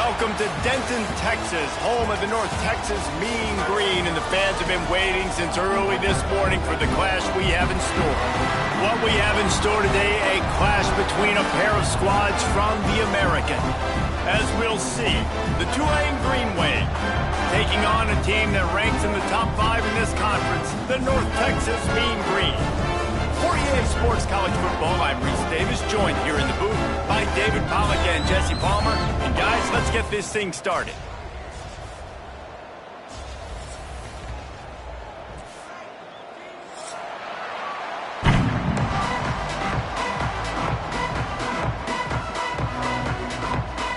Welcome to Denton, Texas, home of the North Texas Mean Green, and the fans have been waiting since early this morning for the clash we have in store. What we have in store today, a clash between a pair of squads from the American. As we'll see, the Tulane Green Wave taking on a team that ranks in the top 5 in this conference, the North Texas Mean Green. For EA Sports College Football, I'm Reese Davis, joined here in the booth by David Pollack and Jesse Palmer. And guys, let's get this thing started.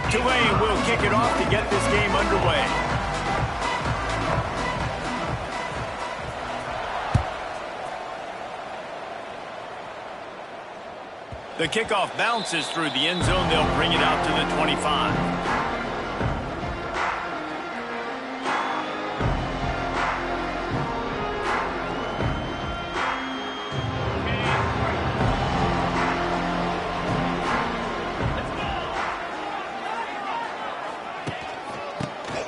Tulane will kick it off to get this game underway. The kickoff bounces through the end zone. They'll bring it out to the 25.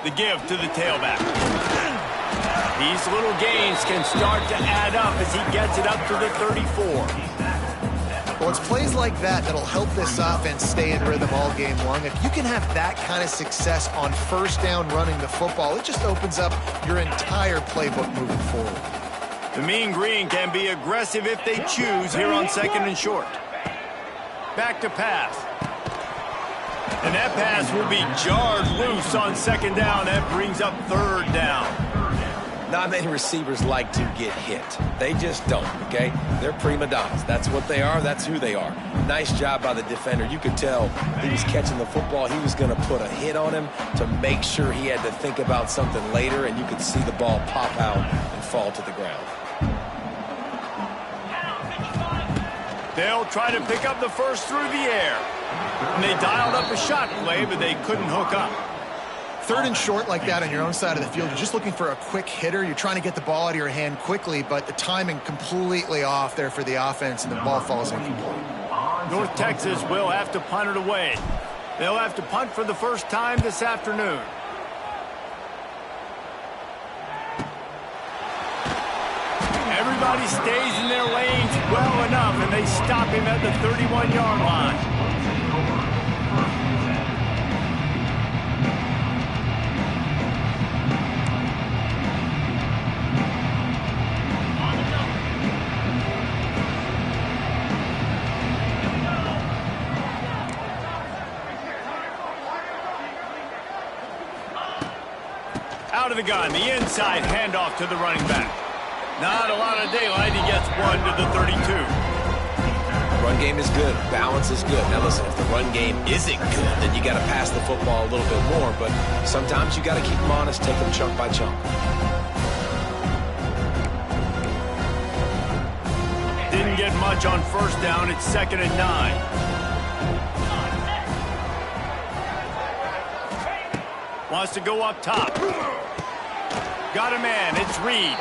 The give to the tailback. These little gains can start to add up as he gets it up to the 34. Well, it's plays like that that'll help this offense stay in rhythm all game long. If you can have that kind of success on first down running the football, it just opens up your entire playbook moving forward. The Mean Green can be aggressive if they choose here on 2nd and short. Back to pass. And that pass will be jarred loose on 2nd down. That brings up 3rd down. Not many receivers like to get hit. They just don't, okay? They're prima donnas. That's what they are. That's who they are. Nice job by the defender. You could tell he was catching the football. He was going to put a hit on him to make sure he had to think about something later, and you could see the ball pop out and fall to the ground. They'll try to pick up the first through the air. And they dialed up a shot play, but they couldn't hook up. 3rd and short like that on your own side of the field, you're just looking for a quick hitter. You're trying to get the ball out of your hand quickly, but the timing completely off there for the offense, and the ball falls incomplete. North Texas will have to punt it away. They'll have to punt for the first time this afternoon. Everybody stays in their lanes well enough, and they stop him at the 31-yard line. Out of the gun, the inside handoff to the running back. Not a lot of daylight. He gets 1 to the 32. Run game is good. Balance is good. Now listen, if the run game isn't good, then you got to pass the football a little bit more. But sometimes you got to keep them honest, take them chunk by chunk. Didn't get much on first down. It's 2nd and 9. Wants to go up top. Got a man. It's Reed.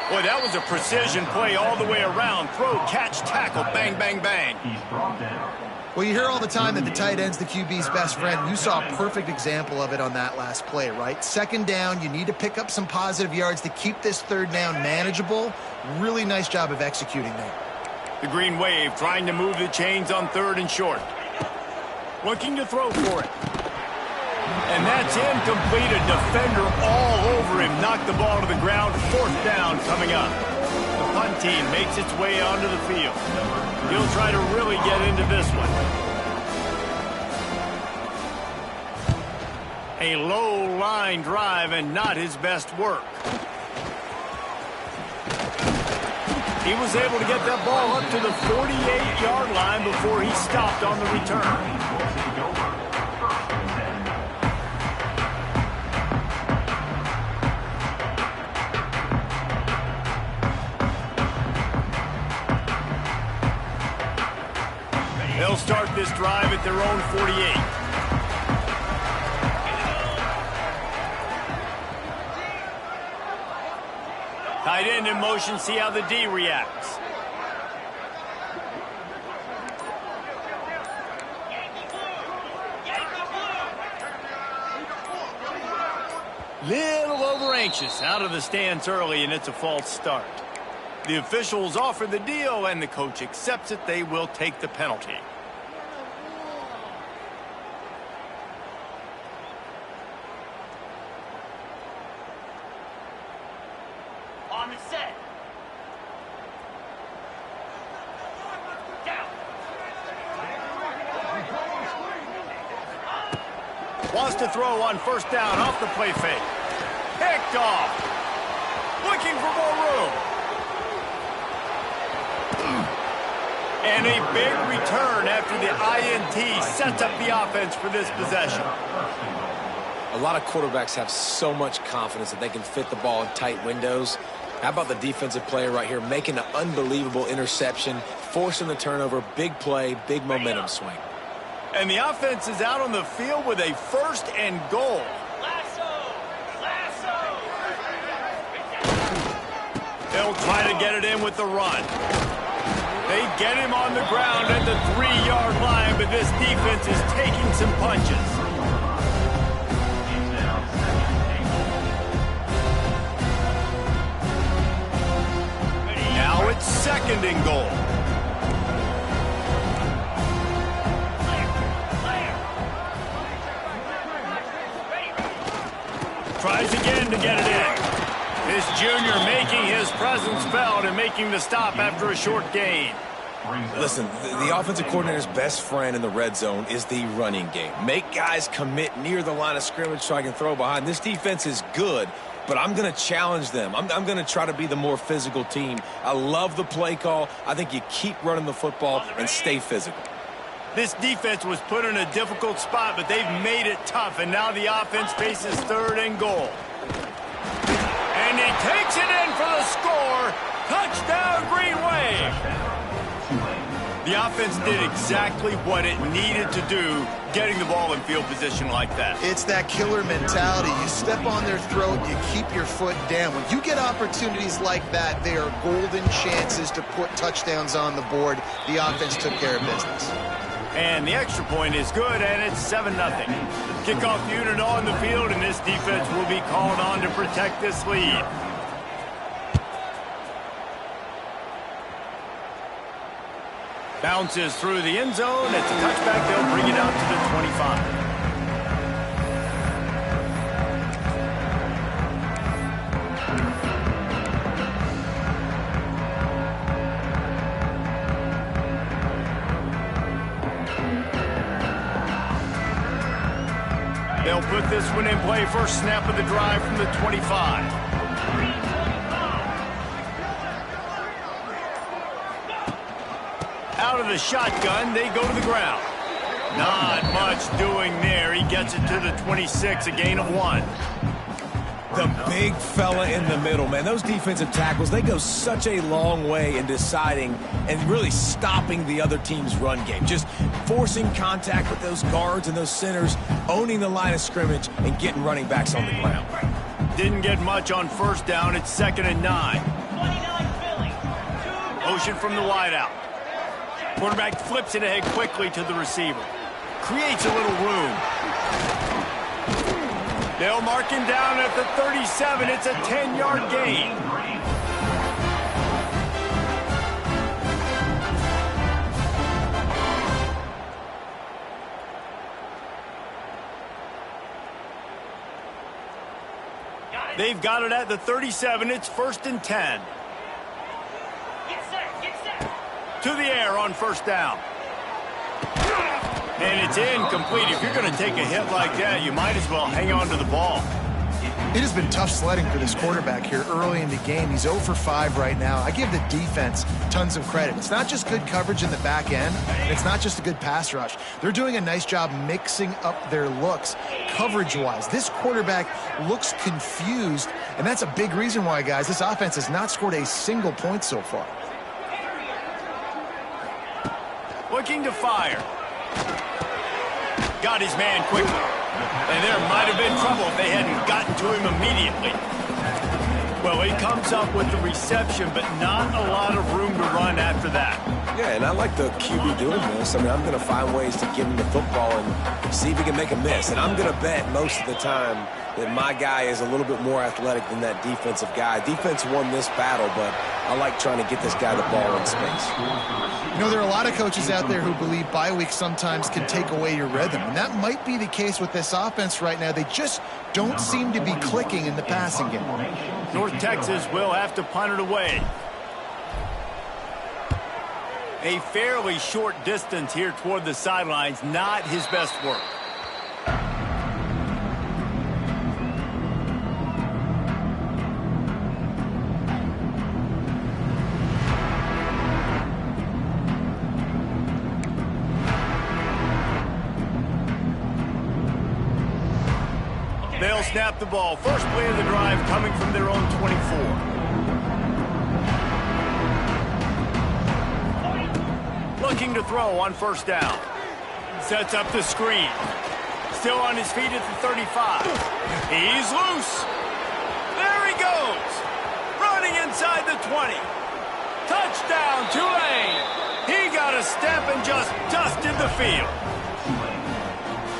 Boy, that was a precision play all the way around. Throw, catch, tackle, bang, bang, bang. Well, you hear all the time that the tight end's the QB's best friend. You saw a perfect example of it on that last play, right? 2nd down, you need to pick up some positive yards to keep this 3rd down manageable. Really nice job of executing there. The Green Wave trying to move the chains on 3rd and short. Looking to throw for it. And that's incomplete. A defender all over him. Knocked the ball to the ground. 4th down coming up. The punt team makes its way onto the field. He'll try to really get into this one. A low line drive and not his best work. He was able to get that ball up to the 48-yard line before he stopped on the return. They'll start this drive at their own 48. Tight end in motion, see how the D reacts. Little over anxious out of the stands early, and it's a false start. The officials offer the deal, and the coach accepts it. They will take the penalty. On the set. Down. Wants to throw on first down off the play fake. Picked off. Looking for more room. And a big return after the INT sets up the offense for this possession. A lot of quarterbacks have so much confidence that they can fit the ball in tight windows. How about the defensive player right here making an unbelievable interception, forcing the turnover, big play, big momentum swing. And the offense is out on the field with a 1st and goal. Lasso! Lasso! They'll try to get it in with the run. They get him on the ground at the 3-yard line, but this defense is taking some punches. Now it's 2nd and goal. Tries again to get it in. This junior making his presence felt and making the stop after a short gain. Listen, the offensive coordinator's best friend in the red zone is the running game. Make guys commit near the line of scrimmage so I can throw behind. This defense is good, but I'm going to challenge them. I'm going to try to be the more physical team. I love the play call. I think you keep running the football and stay physical. This defense was put in a difficult spot, but they've made it tough, and now the offense faces 3rd and goal. And he takes it in for the score. Touchdown, Green Wave. The offense did exactly what it needed to do, getting the ball in field position like that. It's that killer mentality. You step on their throat, you keep your foot down. When you get opportunities like that, they are golden chances to put touchdowns on the board. The offense took care of business. And the extra point is good, and it's 7-0. Kickoff unit on the field, and this defense will be called on to protect this lead. Bounces through the end zone. It's a touchback. They'll bring it out to the 25. They'll put this one in play. First snap of the drive from the 25. Out of the shotgun, they go to the ground. Not much doing there. He gets it to the 26, a gain of 1. The big fella in the middle, man. Those defensive tackles, they go such a long way in deciding and really stopping the other team's run game. Just forcing contact with those guards and those centers, owning the line of scrimmage, and getting running backs on the ground. Didn't get much on first down. It's 2nd and 9. Motion from the wideout. Quarterback flips it ahead quickly to the receiver. Creates a little room. They'll mark him down at the 37. It's a 10-yard gain. They've got it at the 37. It's 1st and 10. Get set. To the air on first down. And it's incomplete. If you're going to take a hit like that, you might as well hang on to the ball. It has been tough sledding for this quarterback here early in the game. He's 0 for 5 right now. I give the defense tons of credit. It's not just good coverage in the back end, and it's not just a good pass rush. They're doing a nice job mixing up their looks coverage-wise. This quarterback looks confused, and that's a big reason why, guys, this offense has not scored a single point so far. Looking to fire. Got his man quickly. And there might have been trouble if they hadn't gotten to him immediately. Well, he comes up with the reception, but not a lot of room to run after that. Yeah, and I like the QB doing this. I mean, I'm going to find ways to give him the football and see if he can make a miss. And I'm going to bet most of the time that my guy is a little bit more athletic than that defensive guy. Defense won this battle, but I like trying to get this guy the ball in space. You know, there are a lot of coaches out there who believe bye weeks sometimes can take away your rhythm, and that might be the case with this offense right now. They just don't seem to be clicking in the passing game. North Texas will have to punt it away. A fairly short distance here toward the sidelines, not his best work. They'll snap the ball. First play of the drive coming from their own 24. Looking to throw on first down. Sets up the screen. Still on his feet at the 35. He's loose. There he goes. Running inside the 20. Touchdown, Tulane. He got a step and just dusted the field.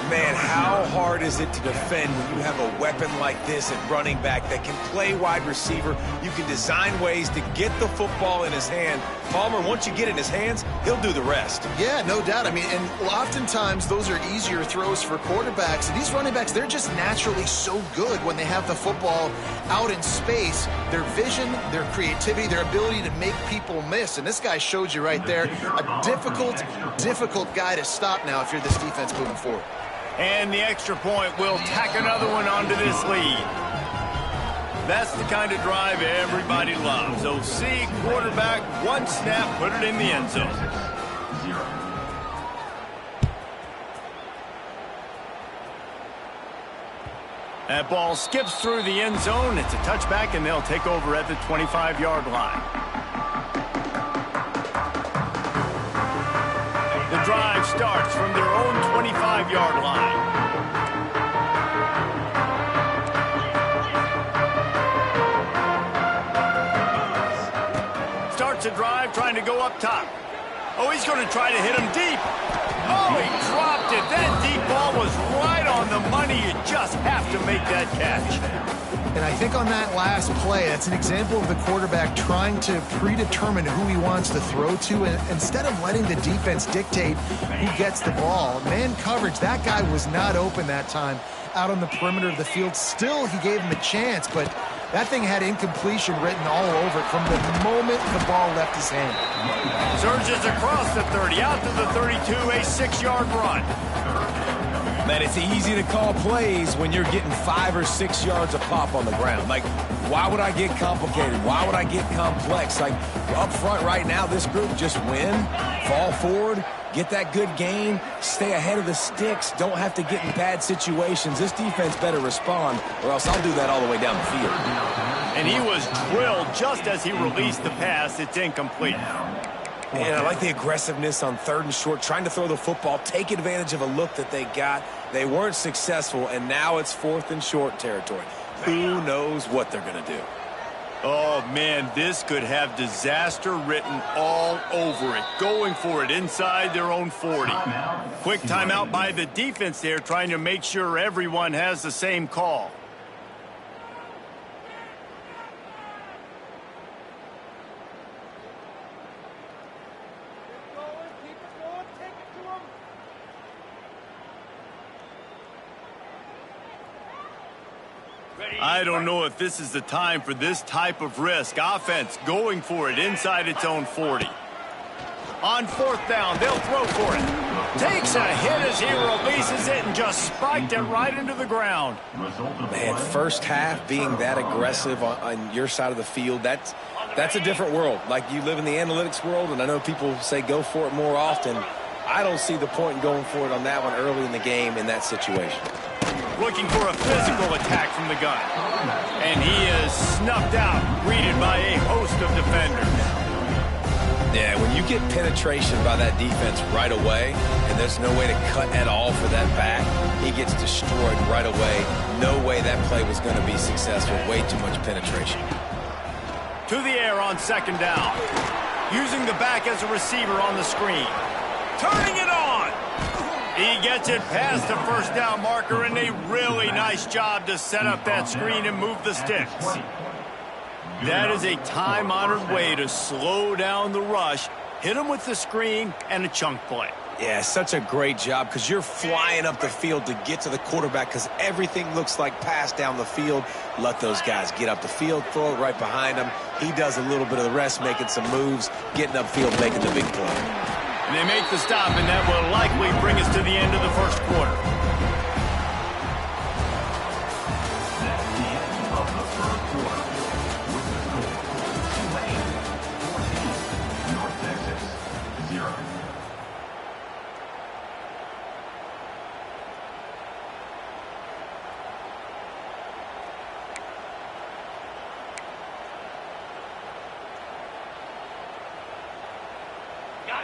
Man, how hard is it to defend when you have a weapon like this at running back that can play wide receiver? You can design ways to get the football in his hand. Palmer, once you get it in his hands, he'll do the rest. Yeah, no doubt. I mean, and oftentimes those are easier throws for quarterbacks. And these running backs, they're just naturally so good when they have the football out in space. Their vision, their creativity, their ability to make people miss. And this guy showed you right there, a difficult guy to stop now if you're this defense moving forward. And the extra point will tack another one onto this lead. That's the kind of drive everybody loves. OC, quarterback, one snap, put it in the end zone. That ball skips through the end zone. It's a touchback, and they'll take over at the 25-yard line. The drive starts from their own 25-yard line. Starts a drive trying to go up top. Oh, he's going to try to hit him deep. Oh, he dropped it. That deep ball was right on the money. You just have to make that catch. And I think on that last play, that's an example of the quarterback trying to predetermine who he wants to throw to, and instead of letting the defense dictate who gets the ball. Man coverage, that guy was not open that time out on the perimeter of the field. Still, he gave him a chance, but that thing had incompletion written all over it from the moment the ball left his hand. Surges across the 30, out to the 32, a 6-yard run. Man, it's easy to call plays when you're getting 5 or 6 yards a pop on the ground. Like, why would I get complicated? Why would I get complex? Like, up front right now, this group just win, fall forward, get that good gain, stay ahead of the sticks, don't have to get in bad situations. This defense better respond, or else I'll do that all the way down the field. And he was drilled just as he released the pass. It's incomplete. And I like the aggressiveness on 3rd and short, trying to throw the football, take advantage of a look that they got. They weren't successful, and now it's 4th and short territory. Who knows what they're going to do? Oh, man, this could have disaster written all over it. Going for it inside their own 40. Quick timeout by the defense there, trying to make sure everyone has the same call. I don't know if this is the time for this type of risk. Offense going for it inside its own 40. On 4th down, they'll throw for it. Takes a hit as he releases it and just spiked it right into the ground. Man, first half being that aggressive on your side of the field, that's a different world. Like, you live in the analytics world, and I know people say go for it more often. I don't see the point in going for it on that one early in the game in that situation. Looking for a physical attack from the gun. And he is snuffed out, greeted by a host of defenders. Yeah, when you get penetration by that defense right away, and there's no way to cut at all for that back, he gets destroyed right away. No way that play was going to be successful. Way too much penetration. To the air on 2nd down. Using the back as a receiver on the screen. Turning it on. He gets it past the first down marker, and a really nice job to set up that screen and move the sticks. That is a time-honored way to slow down the rush, hit him with the screen, and a chunk play. Yeah, such a great job because you're flying up the field to get to the quarterback because everything looks like pass down the field. Let those guys get up the field, throw it right behind him. He does a little bit of the rest, making some moves, getting upfield, making the big play. And they make the stop, and that will likely bring us to the end of the first quarter. That's the end of the first quarter. With the score, Tulane 14, North Texas 0.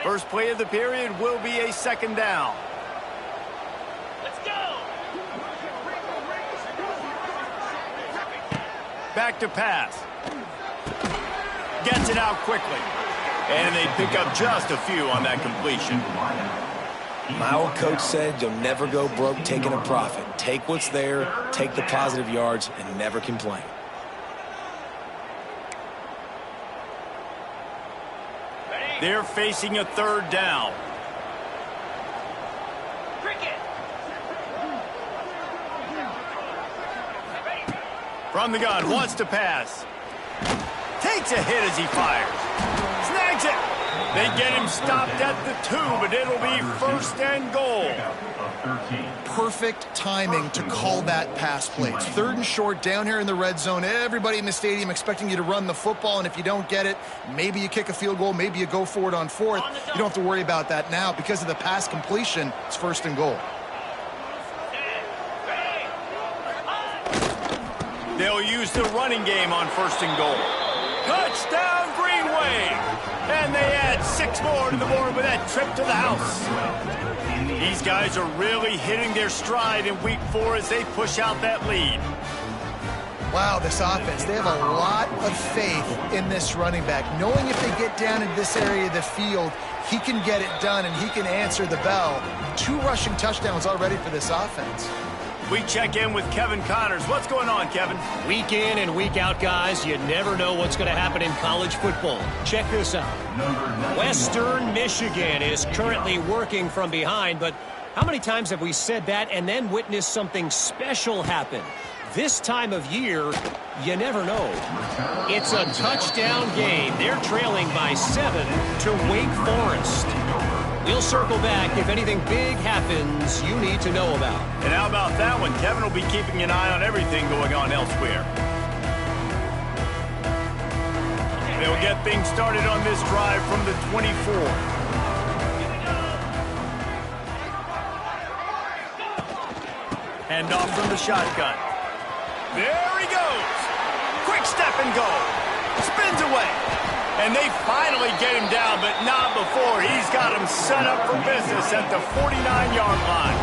First play of the period will be a second down. Let's go! Back to pass. Gets it out quickly. And they pick up just a few on that completion. My old coach said you'll never go broke taking a profit. Take what's there, take the positive yards, and never complain. They're facing a third down. Cricket! From the gun, wants to pass. Takes a hit as he fires. Snags it. They get him stopped at the 2, but it'll be first and goal. Perfect timing to call that pass play. It's third and short down here in the red zone. Everybody in the stadium expecting you to run the football, and if you don't get it, maybe you kick a field goal, maybe you go for it on fourth. You don't have to worry about that now. Because of the pass completion, it's first and goal. They'll use the running game on first and goal. Touchdown, Green Wave! And they add 6 more to the board with that trip to the house. These guys are really hitting their stride in week 4 as they push out that lead. Wow, this offense, they have a lot of faith in this running back. Knowing if they get down into this area of the field, he can get it done and he can answer the bell. 2 rushing touchdowns already for this offense. We check in with Kevin Connors. What's going on, Kevin? Week in and week out, guys, you never know what's going to happen in college football. Check this out. Western Michigan is currently working from behind, but how many times have we said that and then witnessed something special happen? This time of year, you never know. It's a touchdown game. They're trailing by 7 to Wake Forest. We'll circle back if anything big happens you need to know about. And how about that one? Kevin will be keeping an eye on everything going on elsewhere. They'll get things started on this drive from the 24. Hand off from the shotgun. There he goes. Quick step and go. Spins away. And they finally get him down, but not before. He's got him set up for business at the 49-yard line.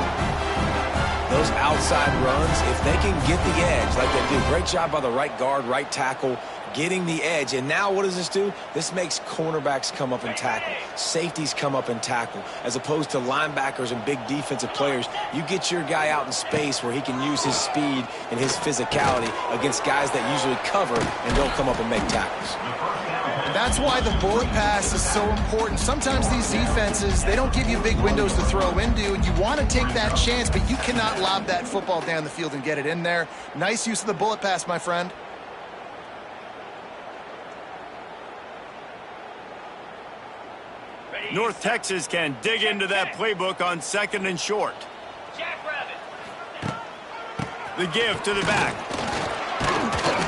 Those outside runs, if they can get the edge like they do, great job by the right guard, right tackle, getting the edge. And now what does this do? This makes cornerbacks come up and tackle. Safeties come up and tackle. As opposed to linebackers and big defensive players, you get your guy out in space where he can use his speed and his physicality against guys that usually cover and don't come up and make tackles. That's why the bullet pass is so important. Sometimes these defenses, they don't give you big windows to throw into, and you want to take that chance, but you cannot lob that football down the field and get it in there. Nice use of the bullet pass, my friend. North Texas can dig into that playbook on second and short. Jackrabbit. The give to the back.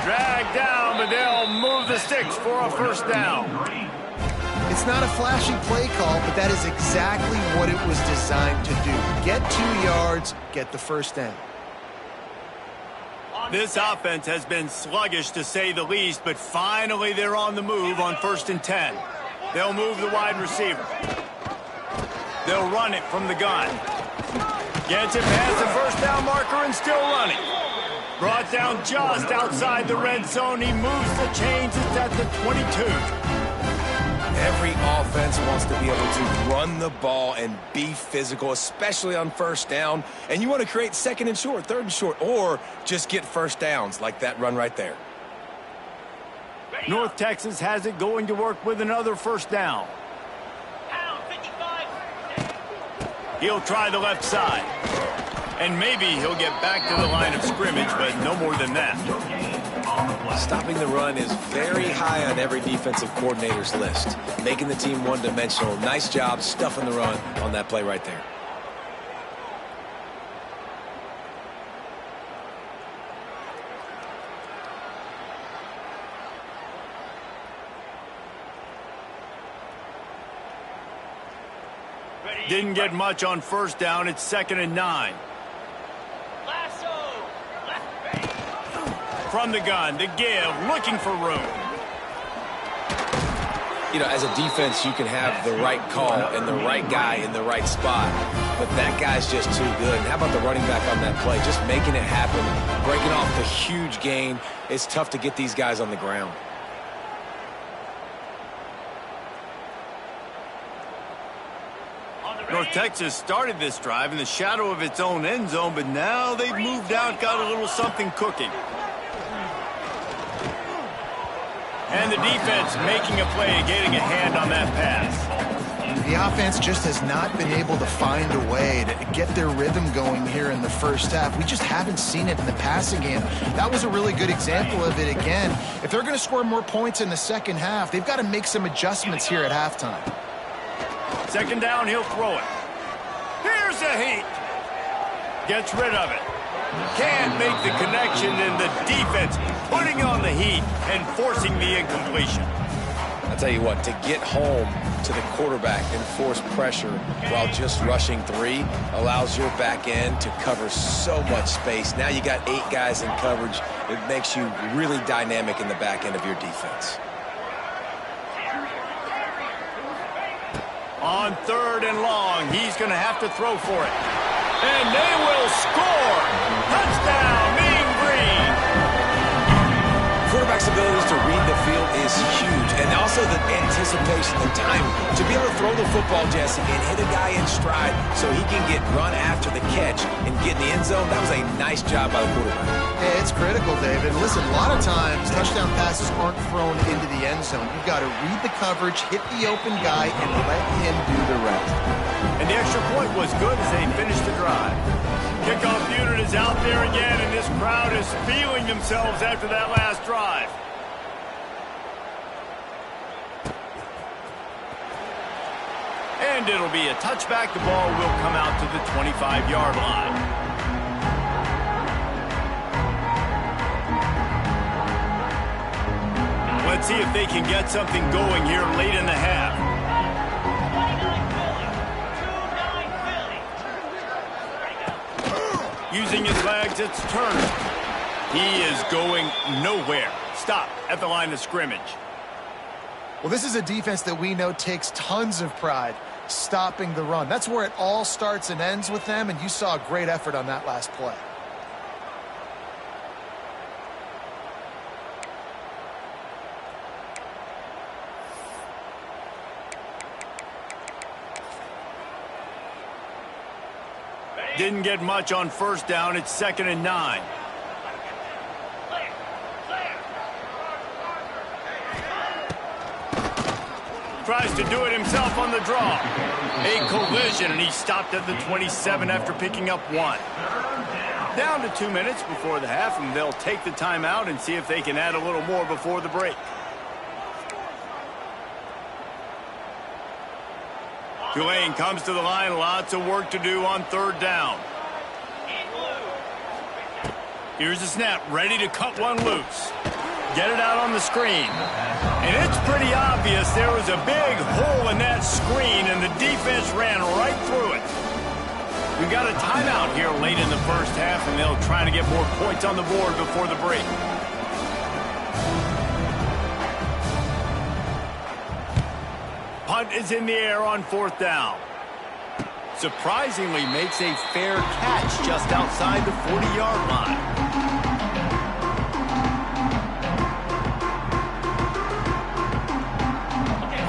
Dragged down, but they'll move the sticks for a first down. It's not a flashy play call, but that is exactly what it was designed to do. Get 2 yards, get the first down. This offense has been sluggish to say the least, but finally they're on the move on 1st and 10. They'll move the wide receiver. They'll run it from the gun. Gets it past the first down marker and still running. Brought down just outside the red zone. He moves the chains. It's at the 22. Every offense wants to be able to run the ball and be physical, especially on first down. And you want to create second and short, third and short, or just get first downs like that run right there. North Texas has it going to work with another first down. Pound 55. He'll try the left side. And maybe he'll get back to the line of scrimmage, but no more than that. Stopping the run is very high on every defensive coordinator's list. Making the team one-dimensional. Nice job stuffing the run on that play right there. Didn't get much on first down. It's 2nd and 9. Lasso. Left. From the gun, to give, looking for room. You know, as a defense, you can have the right call and the right guy in the right spot, but that guy's just too good. And how about the running back on that play? Just making it happen, breaking off the huge gain. It's tough to get these guys on the ground. North Texas started this drive in the shadow of its own end zone, but now they've moved out, got a little something cooking. And the defense making a play and getting a hand on that pass. The offense just has not been able to find a way to get their rhythm going here in the first half. We just haven't seen it in the passing game. That was a really good example of it again. If they're going to score more points in the second half, they've got to make some adjustments here at halftime. 2nd down, he'll throw it. Here's a heat. Gets rid of it. Can't make the connection, and the defense putting on the heat and forcing the incompletion. I'll tell you what, to get home to the quarterback and force pressure while just rushing 3 allows your back end to cover so much space. Now you got 8 guys in coverage. It makes you really dynamic in the back end of your defense. On 3rd and long, he's going to have to throw for it. And they will score! Touchdown, Mean Green! Quarterback's abilities to read the field is huge, and also the anticipation, the time to be able to throw the football, Jesse, and hit a guy in stride so he can get run after the catch and get in the end zone. That was a nice job by the quarterback. Yeah, it's critical, David. Listen, a lot of times touchdown passes aren't thrown into the end zone. You've got to read the coverage, hit the open guy, and let him do the rest. And the extra point was good as they finished the drive. Kickoff unit is out there again, and this crowd is feeling themselves after that last drive. And it'll be a touchback. The ball will come out to the 25-yard line. Let's see if they can get something going here late in the half. 29 Philly. Using his legs, it's Turner. He is going nowhere. Stop at the line of scrimmage. Well, this is a defense that we know takes tons of pride stopping the run. That's where it all starts and ends with them, and you saw a great effort on that last play. Didn't get much on first down. It's 2nd and 9. Tries to do it himself on the draw. A collision, and he stopped at the 27 after picking up 1. Down to 2 minutes before the half, and they'll take the timeout and see if they can add a little more before the break. Tulane comes to the line. Lots of work to do on 3rd down. Here's the snap. Ready to cut one loose. Get it out on the screen. And it's pretty obvious there was a big hole in that screen, and the defense ran right through it. We've got a timeout here late in the first half, and they'll try to get more points on the board before the break. Punt is in the air on 4th down. Surprisingly makes a fair catch just outside the 40-yard line.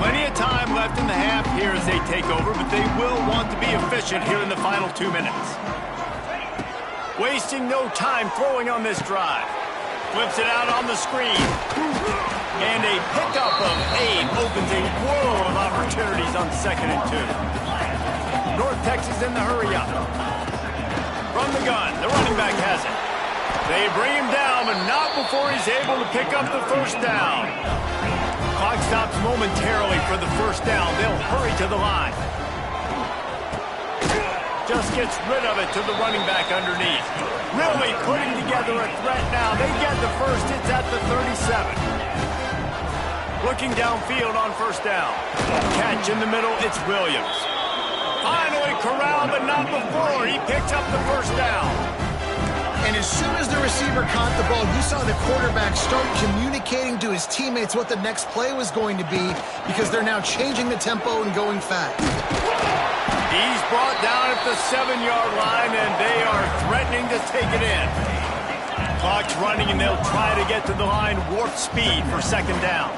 Plenty of time left in the half here as they take over, but they will want to be efficient here in the final 2 minutes. Wasting no time throwing on this drive. Flips it out on the screen. And a pickup of 8 opens a world of opportunities on 2nd and 2. North Texas in the hurry up. From the gun, the running back has it. They bring him down, but not before he's able to pick up the first down. Clock stops momentarily for the first down. They'll hurry to the line. Just gets rid of it to the running back underneath. Really putting together a threat now. They get the first. It's at the 37. Looking downfield on first down. Catch in the middle. It's Williams. Finally corralled, but not before. He picks up the first down. And as soon as the receiver caught the ball, you saw the quarterback start communicating to his teammates what the next play was going to be because they're now changing the tempo and going fast. He's brought down at the 7-yard line, and they are threatening to take it in. Clock's running, and they'll try to get to the line warp speed for second down.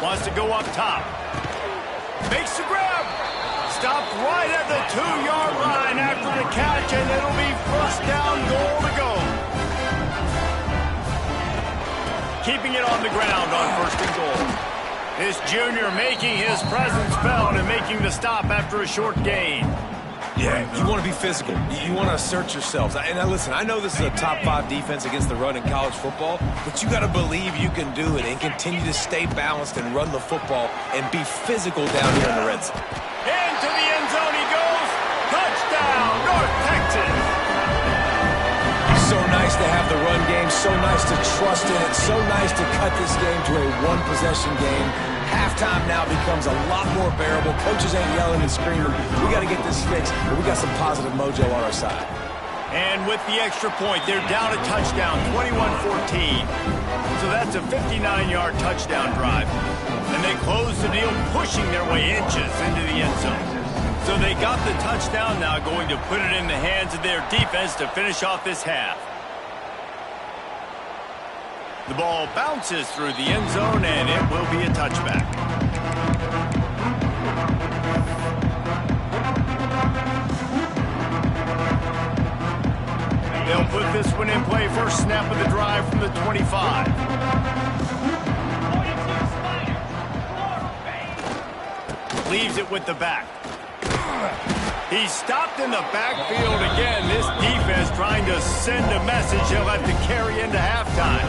Wants to go up top. Makes the grab. Stopped right at the 2-yard line after the catch, and it'll be first down, goal to go. Keeping it on the ground on first and goal. This junior making his presence felt and making the stop after a short gain. Yeah, you want to be physical. You want to assert yourselves. And now listen, I know this is a top 5 defense against the run in college football, but you got to believe you can do it and continue to stay balanced and run the football and be physical down here in the red zone. Into the end zone he goes. Touchdown, North Texas. So nice to have the run game, so nice to trust in it, so nice to cut this game to a one-possession game. Halftime now becomes a lot more bearable. Coaches ain't yelling and screaming. We got to get this fixed, but we got some positive mojo on our side. And with the extra point, they're down a touchdown, 21-14. So that's a 59-yard touchdown drive. And they close the deal, pushing their way inches into the end zone. So they got the touchdown, now going to put it in the hands of their defense to finish off this half. The ball bounces through the end zone, and it will be a touchback. They'll put this one in play. First snap of the drive from the 25. Leaves it with the back. He's stopped in the backfield again. This defense trying to send a message he'll have to carry into halftime.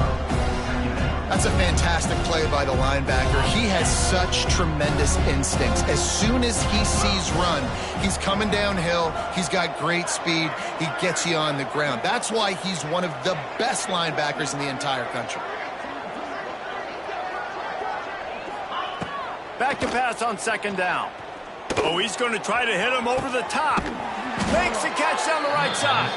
That's a fantastic play by the linebacker. He has such tremendous instincts. As soon as he sees run, he's coming downhill. He's got great speed. He gets you on the ground. That's why he's one of the best linebackers in the entire country. Back to pass on second down. Oh, he's going to try to hit him over the top. Makes the catch down the right side.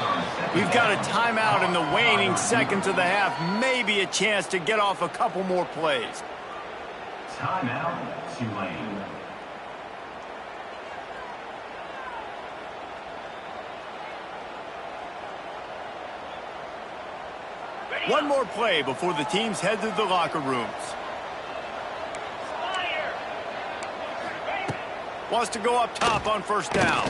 We've got a timeout in the waning seconds of the half. Maybe a chance to get off a couple more plays. Timeout, Tulane. One more play before the teams head to the locker rooms. Wants to go up top on first down.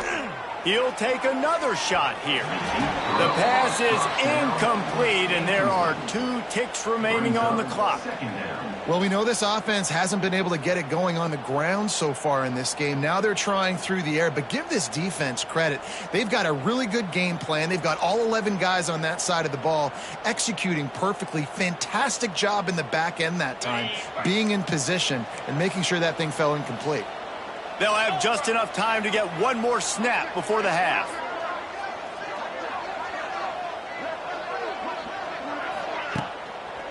He'll take another shot here. The pass is incomplete, and there are 2 ticks remaining on the clock. Well, we know this offense hasn't been able to get it going on the ground so far in this game. Now they're trying through the air, but give this defense credit. They've got a really good game plan. They've got all 11 guys on that side of the ball executing perfectly. Fantastic job in the back end that time, being in position and making sure that thing fell incomplete. They'll have just enough time to get one more snap before the half.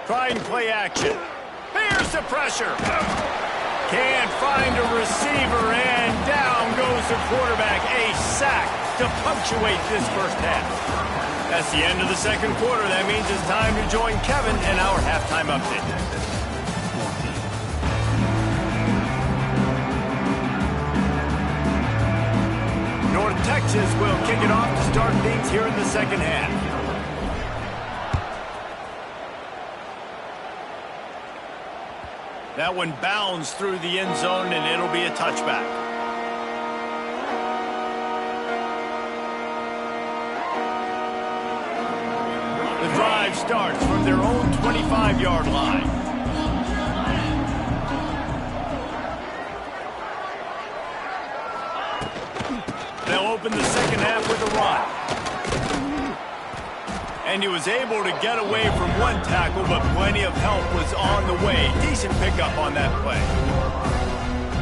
Trying play action. Here's the pressure. Can't find a receiver, and down goes the quarterback. A sack to punctuate this first half. That's the end of the second quarter. That means it's time to join Kevin in our halftime update. North Texas will kick it off to start things here in the second half. That one bounds through the end zone, and it'll be a touchback. The drive starts from their own 25-yard line. They'll open the second half with a run. And he was able to get away from one tackle, but plenty of help was on the way. Decent pickup on that play.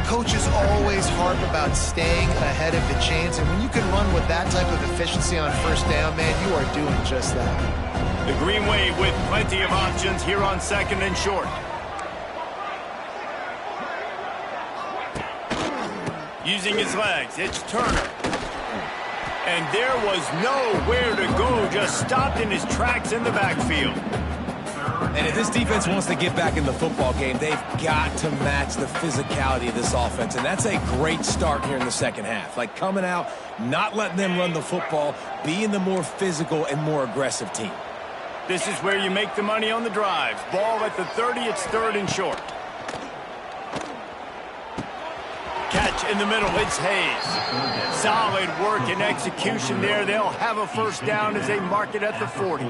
Coaches always harp about staying ahead of the chains, and when you can run with that type of efficiency on first down, man, you are doing just that. The Green Wave with plenty of options here on second and short. Using his legs, it's Turner. And there was nowhere to go, just stopped in his tracks in the backfield. And if this defense wants to get back in the football game, they've got to match the physicality of this offense. And that's a great start here in the second half. Like coming out, not letting them run the football, being the more physical and more aggressive team. This is where you make the money on the drives. Ball at the 30, it's third and short. Catch in the middle, it's Hayes. Solid work and execution there. They'll have a first down as they mark it at the 40.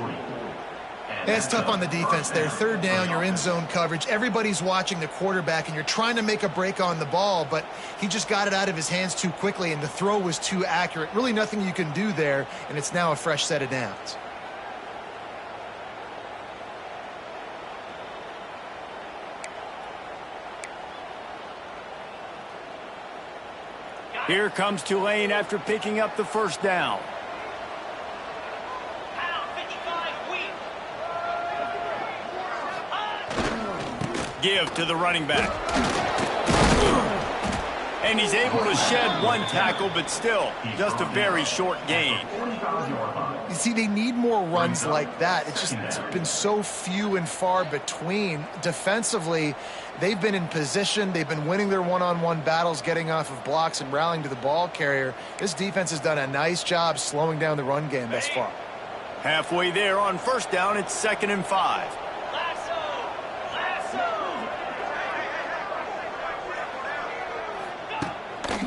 It's tough on the defense there. Third down, you're in zone coverage. Everybody's watching the quarterback, and you're trying to make a break on the ball, but he just got it out of his hands too quickly, and the throw was too accurate. Really nothing you can do there, and it's now a fresh set of downs. Here comes Tulane after picking up the first down. Give to the running back. And he's able to shed one tackle, but still just a very short gain. You see, they need more runs like that. It's been so few and far between. Defensively, they've been in position. They've been winning their one-on-one battles, getting off of blocks and rallying to the ball carrier. This defense has done a nice job slowing down the run game thus far. Halfway there on first down, it's 2nd and 5.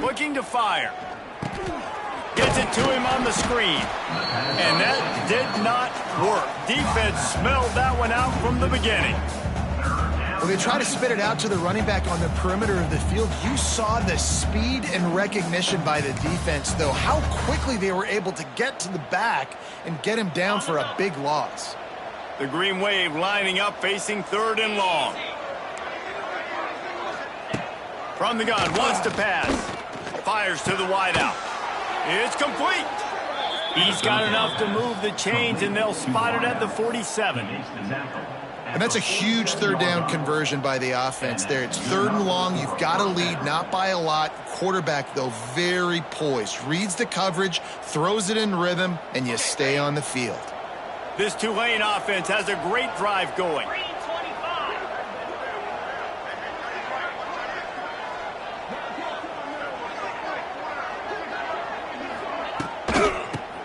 Looking to fire. Gets it to him on the screen. And that did not work. Defense smelled that one out from the beginning. Well, they try to spit it out to the running back on the perimeter of the field. You saw the speed and recognition by the defense, though, how quickly they were able to get to the back and get him down for a big loss. The Green Wave lining up, facing 3rd and long. From the gun, wants to pass. Fires to the wideout. It's complete. He's got enough to move the chains, and they'll spot it at the 47. And that's a huge third down conversion by the offense there. It's 3rd and long. You've got to lead, not by a lot. Quarterback, though, very poised. Reads the coverage, throws it in rhythm, and you stay on the field. This Tulane offense has a great drive going.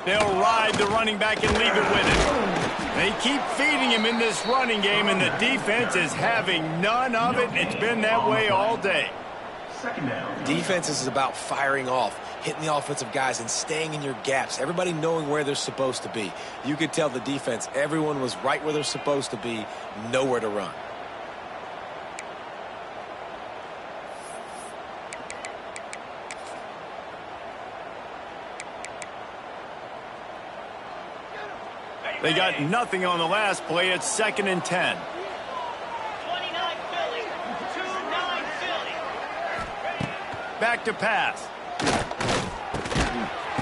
They'll ride the running back and leave it with him. They keep feeding him in this running game, and the defense is having none of it. It's been that way all day. Defense is about firing off, hitting the offensive guys, and staying in your gaps. Everybody knowing where they're supposed to be. You could tell the defense, everyone was right where they're supposed to be, nowhere to run. They got nothing on the last play. It's 2nd and 10. 29 Philly. 2-9 Philly. Back to pass.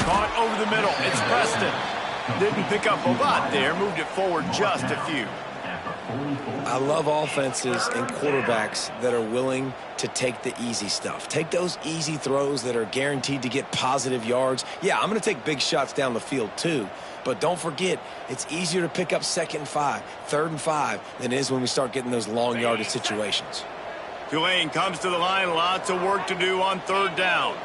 Caught over the middle. It's Preston. Didn't pick up a lot there. Moved it forward just a few. I love offenses and quarterbacks that are willing to take the easy stuff. Take those easy throws that are guaranteed to get positive yards. Yeah, I'm going to take big shots down the field too. But don't forget, it's easier to pick up 2nd and 5, 3rd and 5 than it is when we start getting those long yardage situations. Tulane comes to the line. Lots of work to do on 3rd down.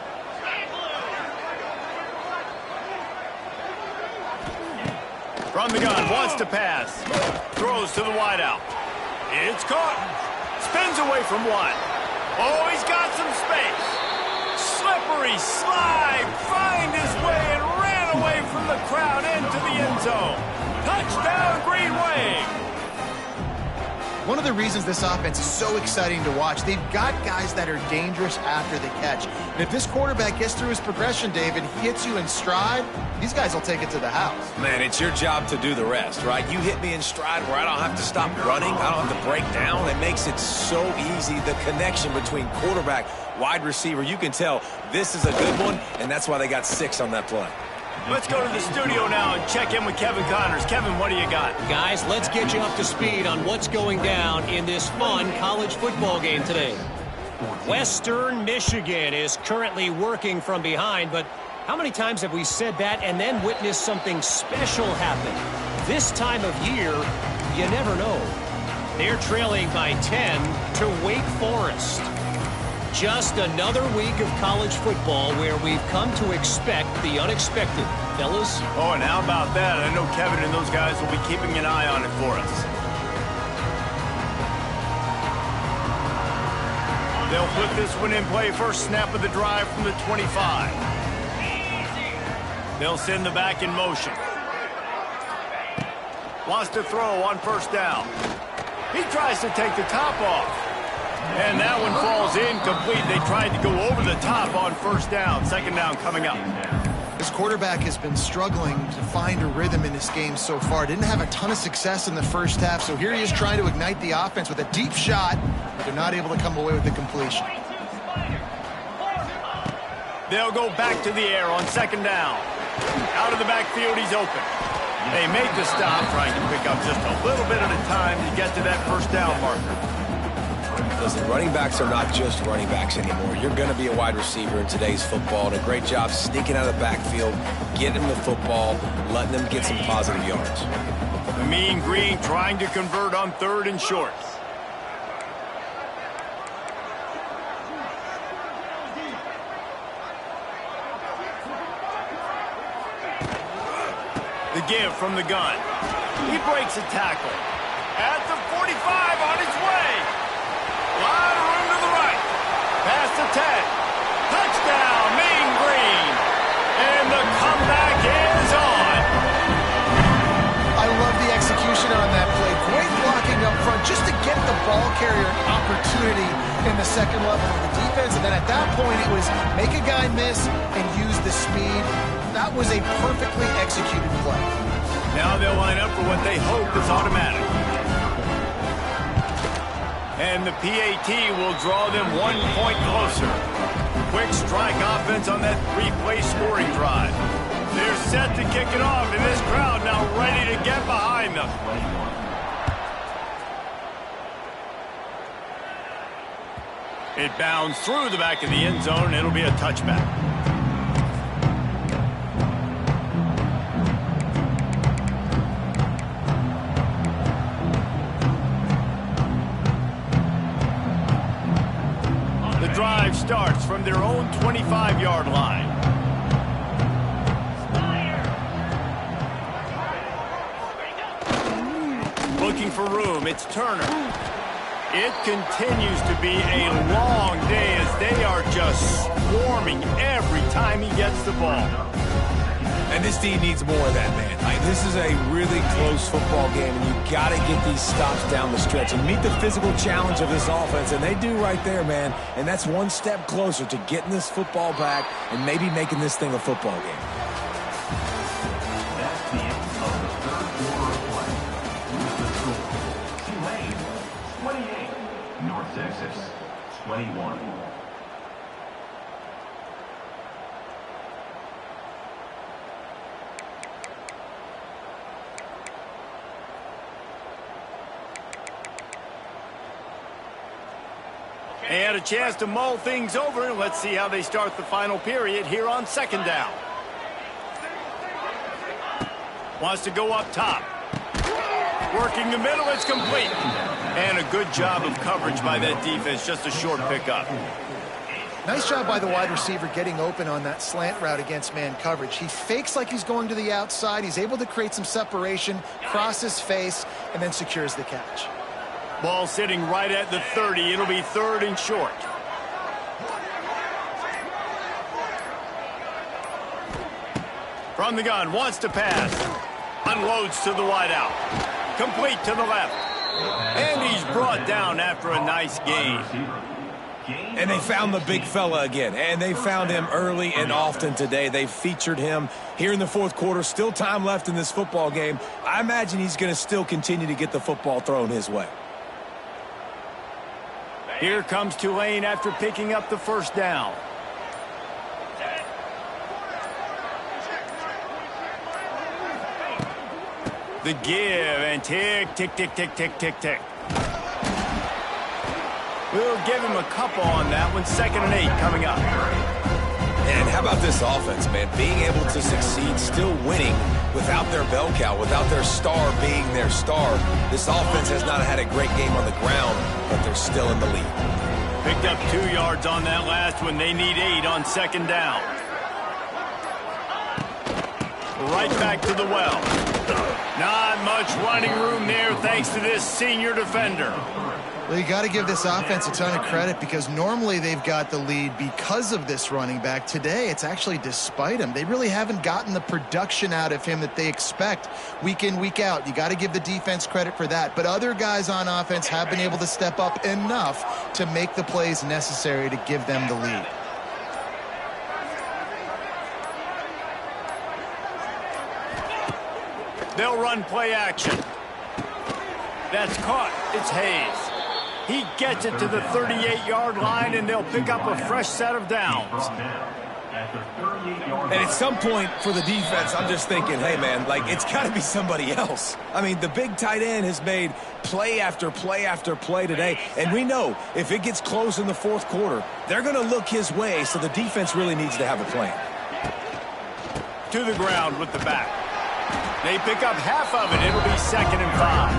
From the gun, wants to pass. Throws to the wideout. It's caught. Spins away from one. Oh, he's got some space. Slippery slide. Find his way and ran away from the crowd into the end zone. Touchdown, Green Wave. One of the reasons this offense is so exciting to watch, they've got guys that are dangerous after the catch. And if this quarterback gets through his progression, David, he hits you in stride, these guys will take it to the house. Man, it's your job to do the rest, right? You hit me in stride where I don't have to stop running. I don't have to break down. It makes it so easy. The connection between quarterback, wide receiver, you can tell this is a good one, and that's why they got 6 on that play. Let's go to the studio now and check in with Kevin Connors. Kevin, what do you got? Guys, let's get you up to speed on what's going down in this fun college football game today. Western Michigan is currently working from behind, but how many times have we said that and then witnessed something special happen? This time of year, you never know. They're trailing by 10 to Wake Forest. Just another week of college football where we've come to expect the unexpected. Fellas? Oh, and how about that? I know Kevin and those guys will be keeping an eye on it for us. They'll put this one in play. First snap of the drive from the 25. They'll send the back in motion. Wants to throw on first down. He tries to take the top off. And that one falls incomplete. They tried to go over the top on first down. Second down coming up. This quarterback has been struggling to find a rhythm in this game so far. Didn't have a ton of success in the first half, so here he is trying to ignite the offense with a deep shot, but they're not able to come away with the completion. They'll go back to the air on second down. Out of the backfield, he's open. They make the stop, trying to pick up just a little bit at a time to get to that first down marker. Listen, running backs are not just running backs anymore. You're going to be a wide receiver in today's football, and a great job sneaking out of the backfield, getting them the football, letting them get some positive yards. The Mean Green trying to convert on third and short. The give from the gun. He breaks a tackle. At the 45 on his way. A lot of room to the right. Past the 10. Touchdown, Mean Green. And the comeback is on. I love the execution on that play. Great blocking up front just to get the ball carrier an opportunity in the second level of the defense. And then at that point, it was make a guy miss and use the speed. That was a perfectly executed play. Now they'll line up for what they hope is automatic. And the PAT will draw them 1 point closer. Quick strike offense on that 3-play scoring drive. They're set to kick it off, and this crowd now ready to get behind them. It bounds through the back of the end zone, and it'll be a touchback. Drive starts from their own 25-yard line. Looking for room, it's Turner. It continues to be a long day as they are just swarming every time he gets the ball. And this team needs more of that, man. This is a really close football game, and you got to get these stops down the stretch and meet the physical challenge of this offense, and they do right there, man. And that's one step closer to getting this football back and maybe making this thing a football game. That's the end of the third quarter of play. With the score, Tulane 28, North Texas 21. They had a chance to mull things over. Let's see how they start the final period here on second down. Wants to go up top. Working the middle, it's complete. And a good job of coverage by that defense, just a short pickup. Nice job by the wide receiver getting open on that slant route against man coverage. He fakes like he's going to the outside. He's able to create some separation, cross his face, and then secures the catch. Ball sitting right at the 30. It'll be 3rd and short. From the gun, wants to pass. Unloads to the wideout. Complete to the left. And he's brought down after a nice gain. And they found the big fella again. And they found him early and often today. They featured him here in the 4th quarter. Still time left in this football game. I imagine he's going to still continue to get the football thrown his way. Here comes Tulane after picking up the 1st down. The give and tick, tick, tick, tick, tick, tick, tick. We'll give him a couple on that one. 2nd and 8 coming up. And how about this offense, man? Being able to succeed, still winning without their bell cow, without their star being their star. This offense has not had a great game on the ground, but they're still in the lead. Picked up 2 yards on that last one. They need 8 on 2nd down. Right back to the well. Not much running room there thanks to this senior defender. Well, you got to give this offense a ton of credit because normally they've got the lead because of this running back. Today, it's actually despite him. They really haven't gotten the production out of him that they expect week in, week out. You got to give the defense credit for that. But other guys on offense have been able to step up enough to make the plays necessary to give them the lead. They'll run play action. That's caught. It's Hayes. He gets it to the 38-yard line, and they'll pick up a fresh set of downs. And at some point for the defense, I'm just thinking, hey, man, like, it's got to be somebody else. I mean, the big tight end has made play after play after play today, and we know if it gets close in the 4th quarter, they're going to look his way, so the defense really needs to have a plan. To the ground with the back. They pick up half of it. It'll be 2nd and 5.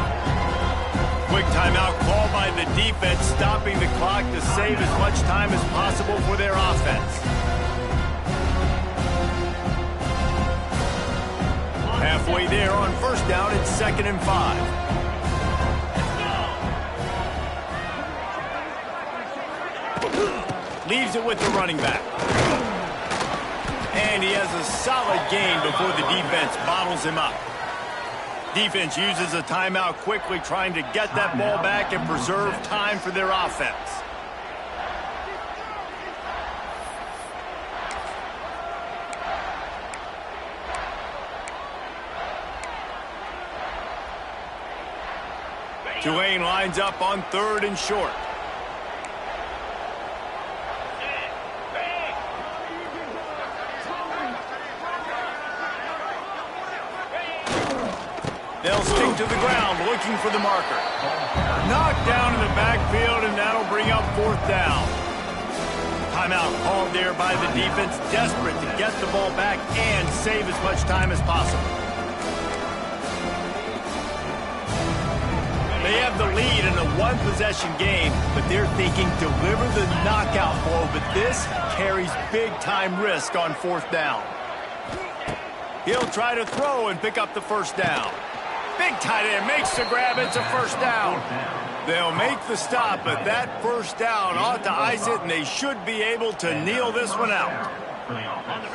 Quick timeout called by the defense, stopping the clock to save as much time as possible for their offense. Halfway there on 1st down, it's 2nd and 5. Leaves it with the running back. And he has a solid gain before the defense bottles him up. Defense uses a timeout quickly, trying to get that ball back and preserve time for their offense. Tulane lines up on 3rd and short. They'll stick to the ground, looking for the marker. Knocked down in the backfield, and that'll bring up 4th down. Timeout called there by the defense, desperate to get the ball back and save as much time as possible. They have the lead in a 1-possession game, but they're thinking deliver the knockout blow, but this carries big-time risk on 4th down. He'll try to throw and pick up the 1st down. Big tight end makes the grab. It's a 1st down. They'll make the stop, but that 1st down ought to ice it, and they should be able to kneel this one out.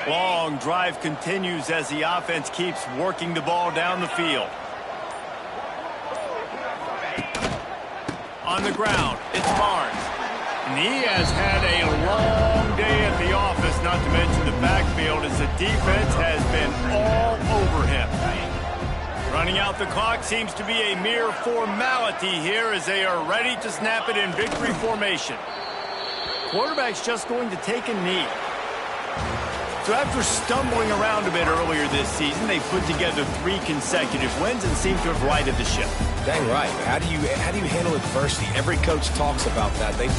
Long drive continues as the offense keeps working the ball down the field. On the ground, it's Barnes. And he has had a long day at the office, not to mention the backfield, as the defense has been all over him. Running out the clock seems to be a mere formality here as they are ready to snap it in victory formation. Quarterback's just going to take a knee. So after stumbling around a bit earlier this season, they put together 3 consecutive wins and seem to have righted the ship. Dang right. How do you handle adversity? Every coach talks about that. They've